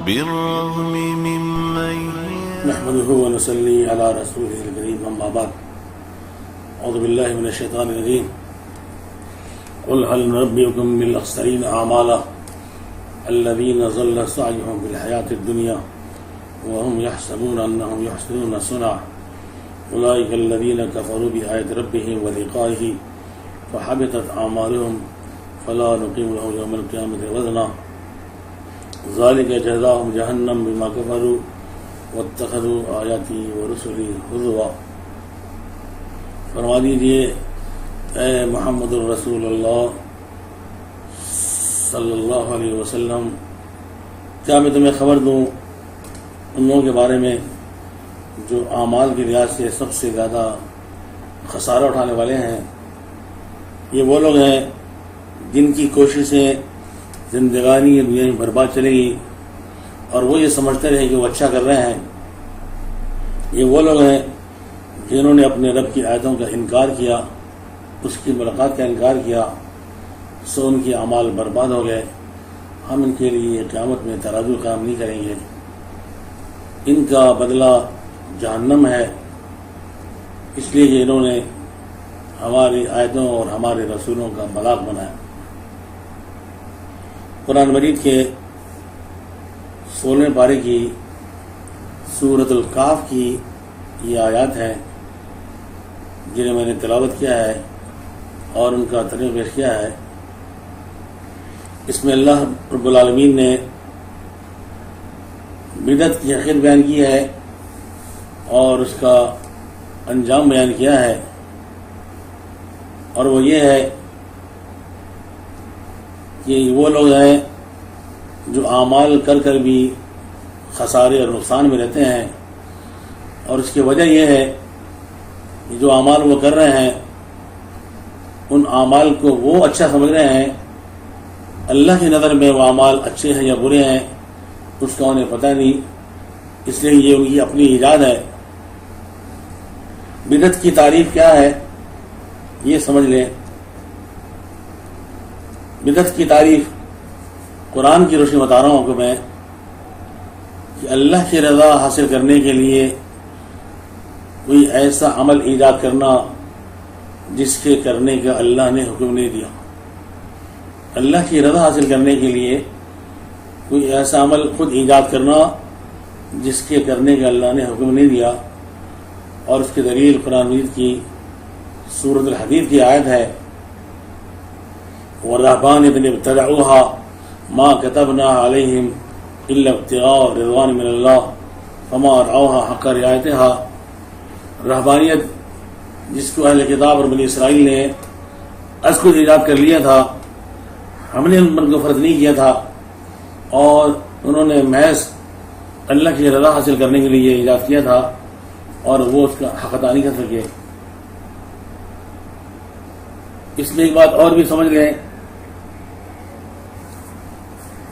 بالرغم ممن نحمده ونصلي على رسوله الكريم أما بعد أعوذ بالله من الشيطان الرجيم قل هل ننبئكم بالأخسرين أعمالا الذين ضل سعيهم في الحياة الدنيا وهم يحسبون أنهم يحسنون صنعا أولئك الذين كفروا بآيات ربهم ولقائه فحبطت أعمالهم فلا نقيم لهم يوم القيامة وزنا ذلك جزاؤهم جهنم بما كفروا واتخذوا آیاتی ورسلی حضوا. فرما دیجیے اے محمد الرسول اللہ صلی اللہ علیہ وسلم، کیا میں تمہیں خبر دوں ان لوگوں کے بارے میں جو اعمال کی لحاظ سے سب سے زیادہ خسارہ اٹھانے والے ہیں؟ یہ وہ لوگ ہیں جن کی کوششیں زندگانی دنیا میں برباد چلے گی اور وہ یہ سمجھتے رہے کہ وہ اچھا کر رہے ہیں. یہ وہ لوگ ہیں جنہوں نے اپنے رب کی آیتوں کا انکار کیا، اس کی ملاقات کا انکار کیا، سو ان کے اعمال برباد ہو گئے. ہم ان کے لیے قیامت میں ترازو کام نہیں کریں گے، ان کا بدلہ جہنم ہے، اس لیے کہ انہوں نے ہماری آیتوں اور ہمارے رسولوں کا مذاق بنایا. قرآن مجید کے 16 پارے کی سورۃ الکہف کی یہ آیات ہیں جنہیں میں نے تلاوت کیا ہے اور ان کا ترجمہ پیش کیا ہے. اس میں اللہ رب العالمین نے بدعت کی حقیقت بیان کی ہے اور اس کا انجام بیان کیا ہے، اور وہ یہ ہے کہ وہ لوگ ہیں جو اعمال کر کر بھی خسارے اور نقصان میں رہتے ہیں، اور اس کی وجہ یہ ہے کہ جو اعمال وہ کر رہے ہیں ان اعمال کو وہ اچھا سمجھ رہے ہیں، اللہ کی نظر میں وہ اعمال اچھے ہیں یا برے ہیں اس کا انہیں پتہ نہیں، اس لیے یہ ان کی اپنی ایجاد ہے. بدعت کی تعریف کیا ہے یہ سمجھ لیں. بدعت کی تعریف قرآن کی روشنی بتا رہا ہوں آپ کو میں کہ اللہ کی رضا حاصل کرنے کے لیے کوئی ایسا عمل ایجاد کرنا جس کے کرنے کا اللہ نے حکم نہیں دیا. اللہ کی رضا حاصل کرنے کے لیے کوئی ایسا عمل خود ایجاد کرنا جس کے کرنے کا اللہ نے حکم نہیں دیا. اور اس کی دلیل قرآن مجید کی سورۃ الحدید کی آیت ہے وَالرَّهْبَانِيَةَ ابْتَدَعُوهَا مَا كَتَبْنَا عَلَيْهِمْ إِلَّا ابْتِغَاءَ رِضْوَانٍ مِّنَ اللَّهِ فَمَا رَعَوْهَا حَقَّ رِعَایَتِهَا. رہبانیت جس کو اہل کتاب اور بنی اسرائیل نے از خود ایجاد کر لیا تھا، ہم نے ان کو فرض نہیں کیا تھا، اور انہوں نے محض اللہ کی رضا حاصل کرنے کے لیے ایجاد کیا تھا اور وہ اس کا حق ادا نہیں کر سکے. اس میں ایک بات اور بھی سمجھ لیں،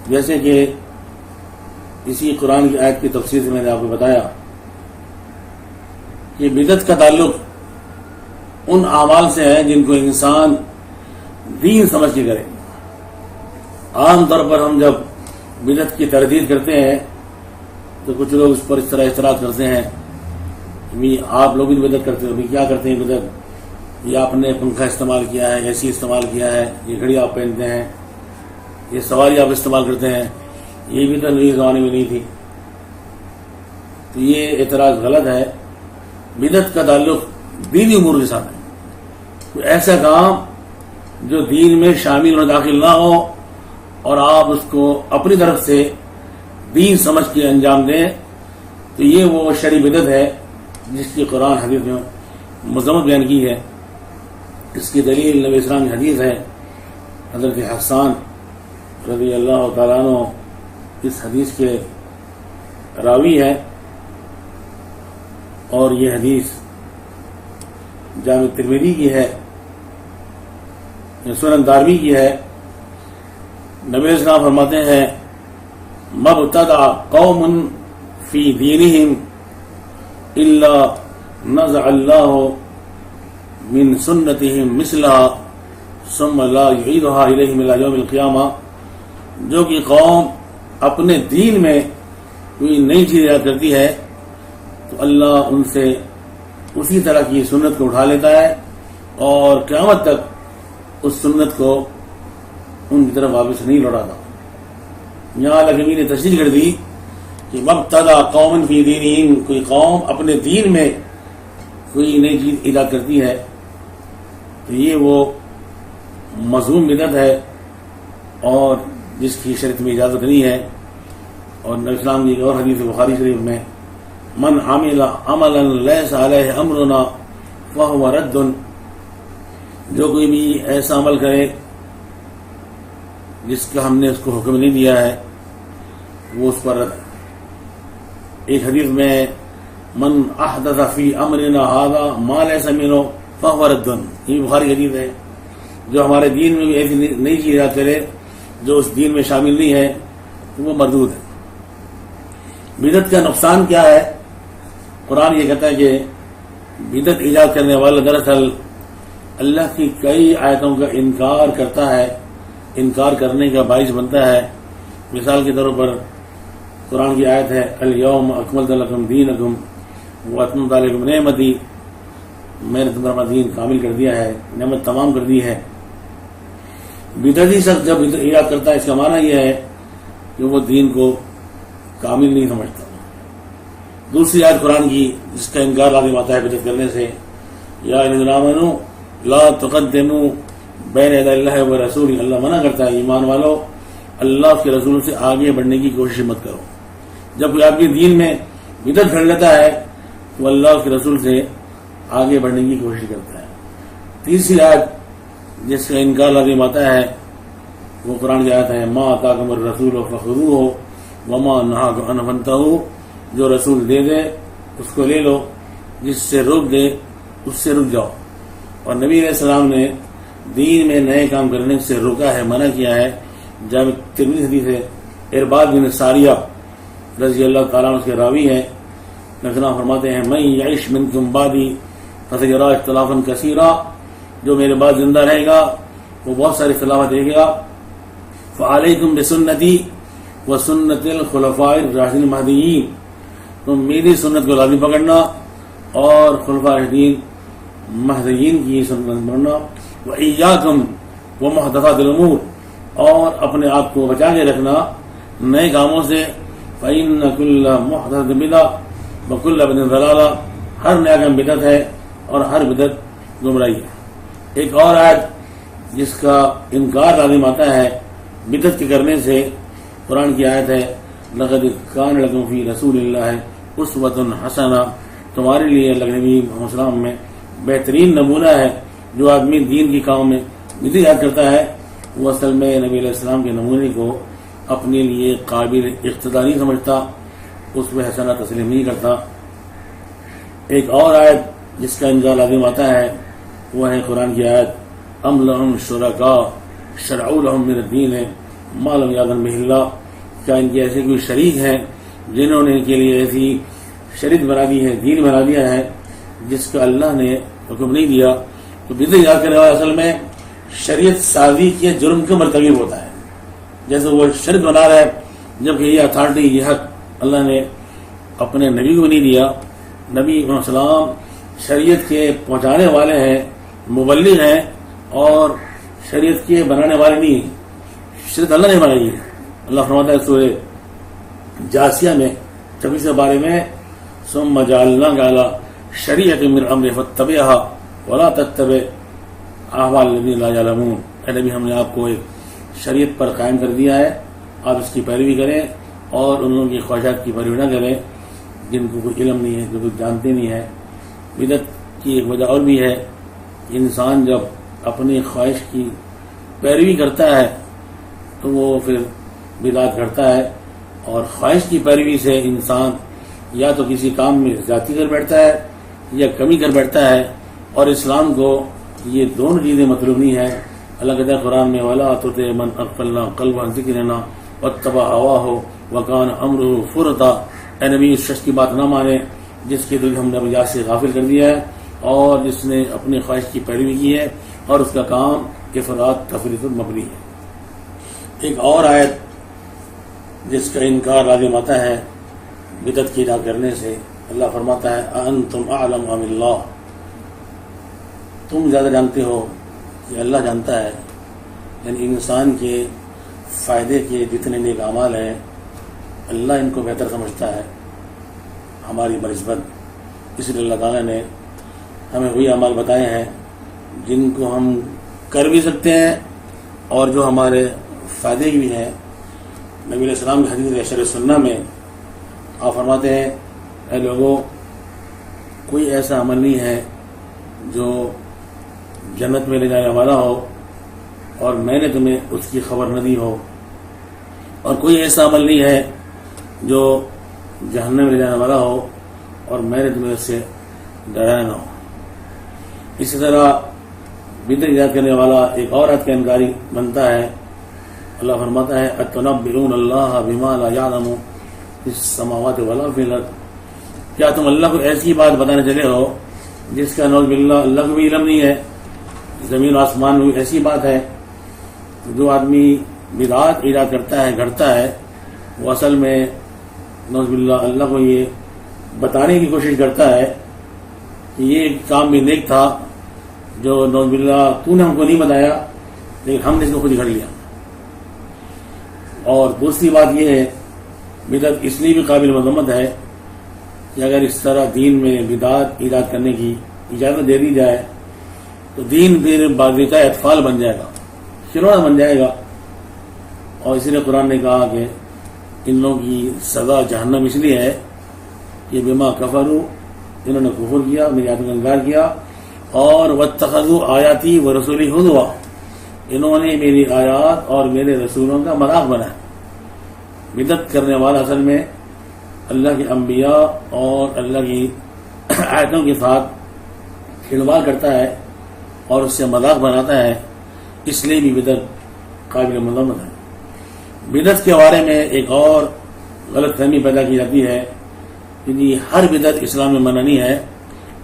جیسے کہ اسی قرآن کی آیت کی تفسیر سے میں نے آپ کو بتایا کہ بدعت کا تعلق ان اعمال سے ہے جن کو انسان دین سمجھ کے کرے. عام طور پر ہم جب بدعت کی تردید کرتے ہیں تو کچھ لوگ اس پر اس طرح اعتراض کرتے ہیں کہ آپ لوگ بھی بدعت کرتے ہو، کیا کرتے ہیں بدعت؟ یہ آپ نے پنکھا استعمال کیا ہے، اے سی استعمال کیا ہے، یہ گھڑی آپ پہنتے ہیں، یہ سواری آپ استعمال کرتے ہیں، یہ بھی تو نئی زمانے میں نہیں تھی. تو یہ اعتراض غلط ہے. بدعت کا تعلق دینی امور کے ساتھ ہے. کوئی ایسا کام جو دین میں شامل اور داخل نہ ہو اور آپ اس کو اپنی طرف سے دین سمجھ کے انجام دیں تو یہ وہ شرعی بدعت ہے جس کی قرآن حدیث میں مذمت بیان کی ہے. اس کی دلیل نبی اسلام کی حدیث ہے. حضرت حسان رضی اللہ تعالیٰ عنہ اس حدیث کے راوی ہے، اور یہ حدیث جامع ترمذی کی ہے، سنن دارمی کی ہے. نبی اسلام فرماتے ہیں مبتدع قوم فی دینہم الا نزع اللہ من سنتہم مثلها ثم لا يعيدها الیہم الی یوم القیامہ. جو کہ قوم اپنے دین میں کوئی نئی چیز ایجاد کرتی ہے تو اللہ ان سے اسی طرح کی سنت کو اٹھا لیتا ہے اور قیامت تک اس سنت کو ان کی طرف واپس نہیں لوٹاتا. یہاں لکھمی نے تشریح کر دی کہ مبتدا قوم فی دینہم، کوئی قوم اپنے دین میں کوئی نئی چیز ایجاد کرتی ہے تو یہ وہ مذموم بدعت ہے اور جس کی شریعت میں اجازت نہیں ہے. اور نبی اسلام کی ایک اور حدیث بخاری شریف میں من عمل عملا لیس علیہ امرنا فہو رد، جو کوئی بھی ایسا عمل کرے جس کا ہم نے اس کو حکم نہیں دیا ہے وہ اس پر رد ہے. ایک حدیث میں من احدث فی امرنا ھذا ما لیس منہ فہو رد، یہ بخاری حدیث ہے. جو ہمارے دین میں بھی ایسی نئی چیز ایجاد کرے جو اس دین میں شامل نہیں ہے تو وہ مردود ہے. بدعت کا نقصان کیا ہے؟ قرآن یہ کہتا ہے کہ بدعت ایجاد کرنے والا دراصل اللہ کی کئی آیتوں کا انکار کرتا ہے، انکار کرنے کا باعث بنتا ہے. مثال کے طور پر قرآن کی آیت ہے الیوم اکملت لکم دینکم واتممت علیکم نعمتی، میں نے تمہارا دین کامل کر دیا ہے، نعمت تمام کر دی ہے. بدعتی شخص جب ایجاد کرتا ہے اس کا معنی یہ ہے کہ وہ دین کو کامل نہیں سمجھتا. دوسری آیت قرآن کی جس کا انکار لازم آتا ہے بدعت کرنے سے، یا ایھا الذین آمنوا لا تقدموا بین یدی اللہ ورسولہ، اللہ منع کرتا ہے ایمان والو اللہ کے رسول سے آگے بڑھنے کی کوشش مت کرو. جب کوئی آپ کے دین میں بدعت کر لیتا ہے تو اللہ کے رسول سے آگے بڑھنے کی کوشش کرتا ہے. تیسری آیت جس کا انکار لازم آتا ہے وہ قرآن کی آیت ہے ما آتاکم الرسول فخذوہ وما نہاکم عنہ فانتہوا، جو رسول دے دے اس کو لے لو، جس سے روک دے اس سے رک جاؤ. اور نبی علیہ السلام نے دین میں نئے کام کرنے سے روکا ہے، منع کیا ہے. جب ترمذی حدیث ہے ارباد بن ساریہ رضی اللہ تعالیٰ عنہ کے راوی ہیں، نقلا فرماتے ہیں من یعش منکم بعدی فسیرا اختلافا کثیرا، جو میرے بعد زندہ رہے گا وہ بہت ساری اختلافات دیکھے گا. فعلیکم بسنتی وسنت الخلفاء الراشدین المہدیین، تم میری سنت کو لازم پکڑنا اور خلفاء راشدین مہدیین کی سنت پکڑنا. وإیاکم ومحدثات الامور، اور اپنے آپ کو بچا کے رکھنا نئے کاموں سے. فإن کل محدثۃ بدعۃ وکل بدعۃ ضلالہ، ہر نیا کام بدعت ہے اور ہر بدعت گمراہی ہے. ایک اور آیت جس کا انکار لازم آتا ہے بدعت کے کرنے سے، قرآن کی آیت ہے لقد کان لکم فی رسول اللہ اسوۃ حسنہ، تمہارے لیے اللہ کے نبی محمد صلی اللہ علیہ وسلم میں بہترین نمونہ ہے. جو آدمی دین کی کام میں بدعت یاد کرتا ہے وہ اصل میں نبی علیہ السلام کے نمونے کو اپنے لیے قابل اقتداء نہیں سمجھتا، اس میں حسنہ تسلیم نہیں کرتا. ایک اور آیت جس کا انکار لازم آتا ہے وہ ہے قرآن کی آیت ام لہم شرکاء شرعوا لہم من الدین ما لم یأذن بہ اللہ، کیا ان کے ایسے کوئی شریک ہیں جنہوں نے ان کے لیے ایسی شریعت بنا دی ہے، دین بنا دیا ہے جس کا اللہ نے حکم نہیں دیا. تو بدعت یاد کرنے والا اصل میں شریعت سازی کے جرم کا مرتکب ہوتا ہے. جیسے وہ شریعت بنا رہا ہے جبکہ یہ اتھارٹی، یہ حق اللہ نے اپنے نبی کو نہیں دیا. نبی علیہ السلام شریعت کے پہنچانے والے ہیں، مبلغ ہیں، اور شریعت کے بنانے والے نہیں ہیں. شریعت اللہ نے بنائی ہے. اللہ فرماتا ہے سورہ جاسیہ میں 26 بارے میں ثم جعلناک علی شریعۃ من امر فاتبعها ولا تتبع اهواء الذین لا یعلمون، اے نبی ہم نے آپ کو ایک شریعت پر قائم کر دیا ہے، آپ اس کی پیروی کریں اور ان لوگوں کی خواہشات کی پیروی نہ کریں جن کو کوئی علم نہیں ہے، جو کچھ جانتے نہیں ہے. بدعت کی ایک وجہ اور بھی ہے، انسان جب اپنی خواہش کی پیروی کرتا ہے تو وہ پھر بدعت کرتا ہے. اور خواہش کی پیروی سے انسان یا تو کسی کام میں زیادتی کر بیٹھتا ہے یا کمی کر بیٹھتا ہے، اور اسلام کو یہ دونوں چیزیں مطلوب نہیں ہے. اللہ کہتا ہے قرآن میں وَلَا تُطِعْ مَنْ أَغْفَلْنَا قَلْبَهُ عَنْ ذِكْرِنَا وَاتَّبَعَ هَوَاهُ وَكَانَ أَمْرُهُ فُرْطًا، اے نبی اس شخص کی بات نہ مانے جس کے دل ہم نے اپنی ذات سے غافل کر دیا ہے اور جس نے اپنی خواہش کی پیروی کی ہے اور اس کا کام افراط تفریط مبنی ہے. ایک اور آیت جس کا انکار لازم آتا ہے بدعت کی ایجاد کرنے سے اللہ فرماتا ہے انتم اعلم ام اللہ، تم زیادہ جانتے ہو کہ اللہ جانتا ہے. یعنی انسان کے فائدے کے جتنے نیک اعمال ہیں اللہ ان کو بہتر سمجھتا ہے ہماری بنسبت. اس لیے اللہ تعالیٰ نے ہمیں وہی اعمال بتائے ہیں جن کو ہم کر بھی سکتے ہیں اور جو ہمارے فائدے کی بھی ہیں. نبی علیہ السلام کی حدیث اشر سنہ میں آپ فرماتے ہیں اے لوگوں، کوئی ایسا عمل نہیں ہے جو جنت میں لے جانے والا ہو اور میں نے تمہیں اس کی خبر نہ دی ہو، اور کوئی ایسا عمل نہیں ہے جو جہنم میں لے جانے والا ہو اور میں نے تمہیں اس سے ڈرایا نہ ہو. اسی طرح بدعت ایجاد کرنے والا ایک اور آیت کا انکاری بنتا ہے. اللہ فرماتا ہے اتنبئون اللہ بما لا یعلم فی السماوات ولا فی الارض، کیا تم اللہ کو ایسی بات بتانے چلے ہو جس کا نعوذ باللہ اللہ کو بھی علم نہیں ہے، زمین و آسمان میں بھی ایسی بات ہے. جو آدمی بدعات ایجاد کرتا ہے، گھڑتا ہے، وہ اصل میں نعوذ باللہ اللہ کو یہ بتانے کی کوشش کرتا ہے کہ یہ کام بھی نیک تھا جو نعوذ باللہ تو نے ہم کو نہیں بتایا لیکن ہم نے اس کو خود ہی گھڑ لیا. اور دوسری بات یہ ہے بدعت اس لیے بھی قابل مذمت ہے کہ اگر اس طرح دین میں بدعات ایجاد کرنے کی اجازت دے دی جائے تو دین پھر باضابطہ اطفال بن جائے گا، کھلونا بن جائے گا. اور اسی لیے قرآن نے کہا کہ ان لوگوں کی سزا جہنم اس لیے ہے کہ بما کفروا، انہوں نے کفر کیا، میری آیاتوں کا انکار کیا، اور واتخذوا آیاتی و رسولی ہزوا، انہوں نے میری آیات اور میرے رسولوں کا مذاق بنایا. بدعت کرنے والا اصل میں اللہ کے انبیاء اور اللہ کی آیتوں کے ساتھ کھلواڑ کرتا ہے اور اس سے مذاق بناتا ہے، اس لیے بھی بدعت قابل مذمت ہے. بدعت کے بارے میں ایک اور غلط فہمی پیدا کی جاتی ہے کہ ہر بدعت اسلام میں منع نہیں ہے.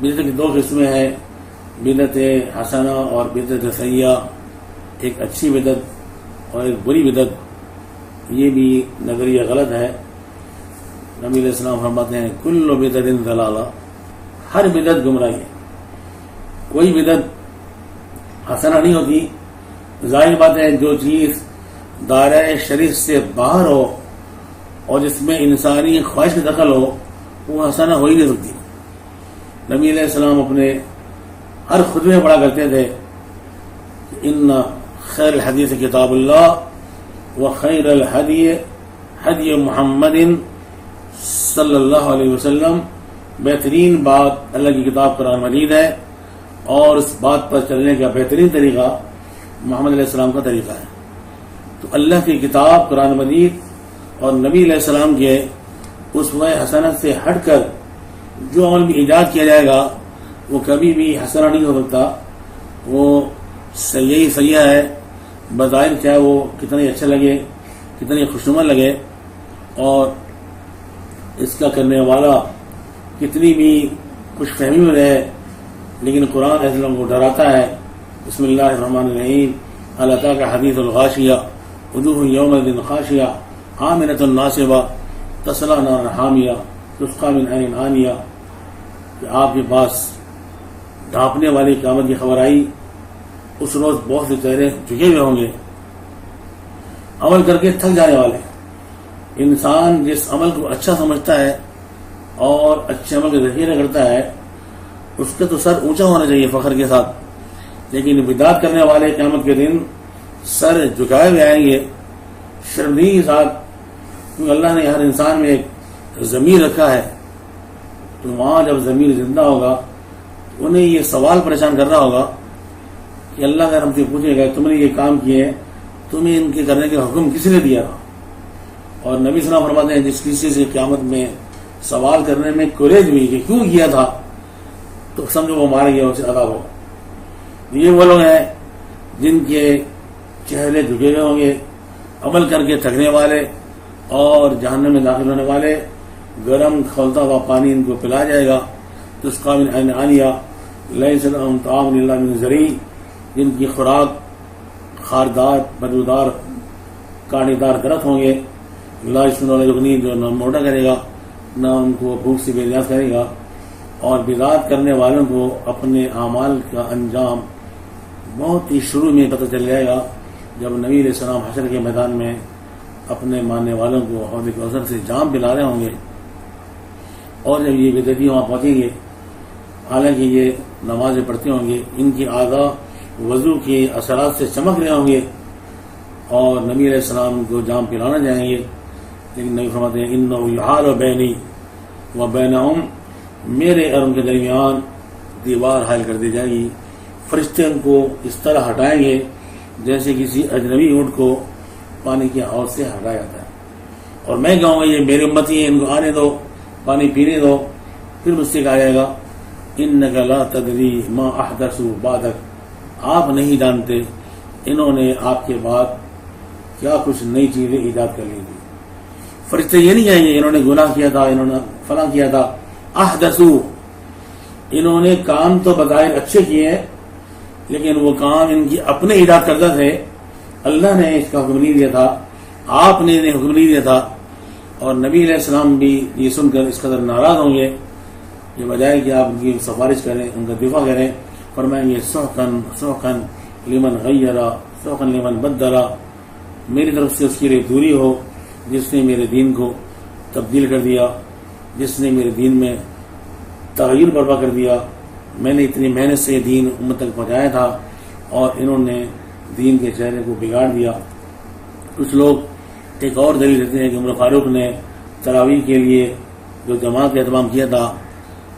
بدعت کی دو قسمیں ہیں، بدعت حسنہ اور بدعت سیئہ، ایک اچھی بدعت اور ایک بری بدعت. یہ بھی نظریہ غلط ہے. نبی علیہ السلام فرماتے ہیں کل بدعت ضلالہ، ہر بدعت گمراہی ہے. کوئی بدعت حسنہ نہیں ہوتی. ظاہر بات ہے جو چیز دائرہ شریعت سے باہر ہو اور جس میں انسانی خواہش کا دخل ہو وہ حسنہ ہو ہی نہیں سکتی. نبی علیہ السلام اپنے ہر خطبے میں پڑھا کرتے تھے ان خیر الحدیث کتاب اللہ و خیر الحدی حدی محمد صلی اللہ علیہ وسلم، بہترین بات اللہ کی کتاب قرآن مجید ہے اور اس بات پر چلنے کا بہترین طریقہ محمد علیہ السلام کا طریقہ ہے. تو اللہ کی کتاب قرآن مجید اور نبی علیہ السلام کے اسوہ حسنت سے ہٹ کر جو عمل بھی ایجاد کیا جائے گا وہ کبھی بھی حسنہ نہیں ہو سکتا. وہ سیاح سیاح ہے، بظاہر چاہے وہ کتنا ہی اچھا لگے، کتنی خوشنما لگے، اور اس کا کرنے والا کتنی بھی خوش فہمی میں رہے، لیکن قرآن ایسے لوگوں کو ڈراتا ہے. بسم اللہ الرحمن الرحیم هل أتاك حديث الغاشية وجوه يومئذ خاشعة عاملة ناصبة تصلى نارا حامية تسقى من عين آنية. کہ آپ کے پاس ڈھانپنے والی قیامت کی خبر آئی، اس روز بہت سے چہرے جھکے ہوئے ہوں گے، عمل کر کے تھک جانے والے. انسان جس عمل کو اچھا سمجھتا ہے اور اچھے عمل کا ذخیرہ کرتا ہے اس کا تو سر اونچا ہونا چاہیے فخر کے ساتھ، لیکن بدعت کرنے والے قیامت کے دن سر جھکائے ہوئے آئیں گے شرمندگی کے ساتھ، کیونکہ اللہ نے ہر انسان میں ایک ضمیر رکھا ہے. تو وہاں جب ضمیر زندہ ہوگا انہیں یہ سوال پریشان کر رہا ہوگا کہ اللہ اگر ہم سے پوچھے گا تم نے یہ کام کیے ہیں، تمہیں ان کے کرنے کا حکم کس نے دیا؟ اور نبی صلی اللہ علیہ وسلم فرماتے ہیں جس کسی سے قیامت میں سوال کرنے میں کوریج ہوئی کہ کیوں کیا تھا تو سمجھو وہ مارا گیا، اسے عذاب ہو. یہ وہ لوگ ہیں جن کے چہرے جھکے ہوئے ہوں گے، عمل کر کے تھکنے والے اور جہنم میں داخل ہونے والے. گرم کھولتا ہوا پانی ان کو پلایا جائے گا. تسقى من عين آنية ليس لهم طعام إلا من ضريع، جن کی خوراک خاردار بدبودار کانٹے دار درخت ہوں گے. لا يسمن ولا يغني، جو نہ موٹا کرے گا نہ ان کو بھوک سے بیزار کرے گا، اور بدعت کرنے والوں کو اپنے اعمال کا انجام بہت ہی شروع میں پتہ چل جائے گا، جب نبی علیہ السلام حشر کے میدان میں اپنے ماننے والوں کو حوض کوثر سے جام پلا رہے ہوں گے، اور جب یہ بدعتی وہاں پہنچیں گے، حالانکہ یہ نمازیں پڑھتے ہوں گے، ان کی اعضاء وضو کے اثرات سے چمک رہے ہوں گے اور نبی علیہ السلام کو جام پلانا جائیں گے، لیکن نبی فرماتے ہیں انہ یحال بینی و بینہم، میرے اور ان کے درمیان دیوار حائل کر دی جائے گی، فرشتے ان کو اس طرح ہٹائیں گے جیسے کسی اجنبی اونٹ کو پانی کی حوض سے ہٹایا جاتا ہے، اور میں کہوں گا یہ میری امتی ہیں، ان کو آنے دو، پانی پینے دو، پھر مجھ سے کہا جائے گا انک لا تدری ما احدثوا بعدک، آپ نہیں جانتے انہوں نے آپ کے بعد کیا کچھ نئی چیزیں ایجاد کر لی تھی۔ فرشتے یہ نہیں کہیں گے انہوں نے گناہ کیا تھا، انہوں نے فلاں کیا تھا، احدثوا، انہوں نے کام تو بظاہر اچھے کیے ہیں لیکن وہ کام ان کی اپنے ایجاد کردہ تھے، اللہ نے اس کا حکم نہیں دیا تھا، آپ نے انہیں حکم نہیں دیا تھا، اور نبی علیہ السلام بھی یہ سن کر اس قدر ناراض ہوں گے یہ بجائے کہ آپ ان کی سفارش کریں، ان کا دفاع کریں، فرمائیں گے سحقن سحقن لمن غیرہ سحقن لمن بدلہ، میری طرف سے اس کے لیے دوری ہو جس نے میرے دین کو تبدیل کر دیا، جس نے میرے دین میں تغیر برپا کر دیا، میں نے اتنی محنت سے دین امت تک پہنچایا تھا اور انہوں نے دین کے چہرے کو بگاڑ دیا۔ کچھ لوگ ایک اور دلیل دیتے ہیں کہ عمر فاروق نے تراویح کے لیے جو جماعت کا اہتمام کیا تھا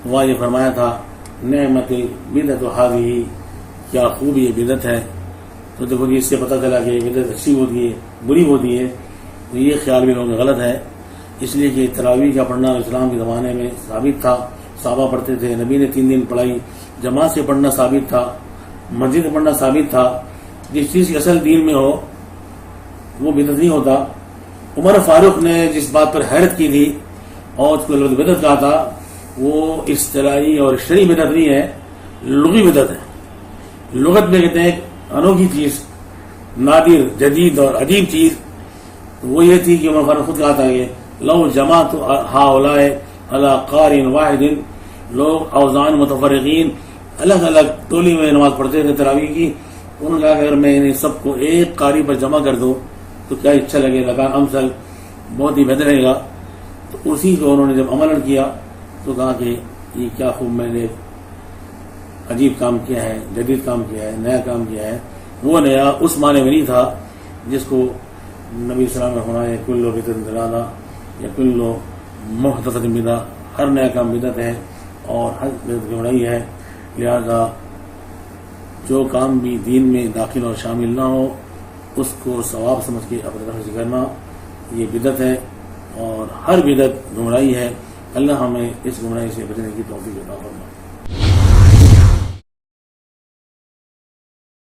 وہاں یہ فرمایا تھا نعمت بدعت ہذہ، کیا خوب یہ بدعت ہے، تو دیکھو اس سے پتہ چلا کہ بدعت اچھی ہوتی ہے بری ہوتی ہے، تو یہ خیال بھی لوگوں کا غلط ہے، اس لیے کہ تراویح کا پڑھنا اسلام کے زمانے میں ثابت تھا، صحابہ پڑھتے تھے، نبی نے 3 دن پڑھائی، جماعت سے پڑھنا ثابت تھا، مسجد میں پڑھنا ثابت تھا، جس چیز کی اصل دین میں ہو وہ بدعت نہیں ہوتا۔ عمر فاروق نے جس بات پر حیرت کی تھی اور اس کو بدعت کہا تھا وہ اصطلاحی اور شرعی بدعت نہیں ہے، لغوی بدعت ہے۔ لغت میں کہتے ہیں انوکھی چیز، نادر، جدید اور عجیب چیز، وہ یہ تھی کہ عمر فاروق خود کہا تھا کہ لو جماعت ہؤلاء علی قارئ واحد، لوگ اوزان متفرقین الگ الگ ٹولی میں نماز پڑھتے تھے تراویح کی، انہوں نے کہا کہ اگر میں انہیں سب کو ایک قاری پر جمع کر دوں تو کیا اچھا لگے گا، امثل بہت ہی بہتر رہے گا۔ تو اسی کو انہوں نے جب عمل کیا تو کہا کہ یہ کیا خوب میں نے عجیب کام کیا ہے، جدید کام کیا ہے، نیا کام کیا ہے۔ وہ نیا اس معنی میں نہیں تھا جس کو نبی صلی اللہ علیہ وسلم نے فرمایا کل بدعۃ ضلالہ یا کل محدثۃ بدعہ، ہر نیا کام بدعت ہے اور ہر بدعت گمراہی ہے، لہذا جو کام بھی دین میں داخل اور شامل نہ ہو اس کو ثواب سمجھ کے اپنے طرف سے کرنا یہ بدعت ہے، اور ہر بدعت گمراہی ہے۔ اللہ ہمیں اس گمراہی سے بچنے کی توفیق عطا فرمائے۔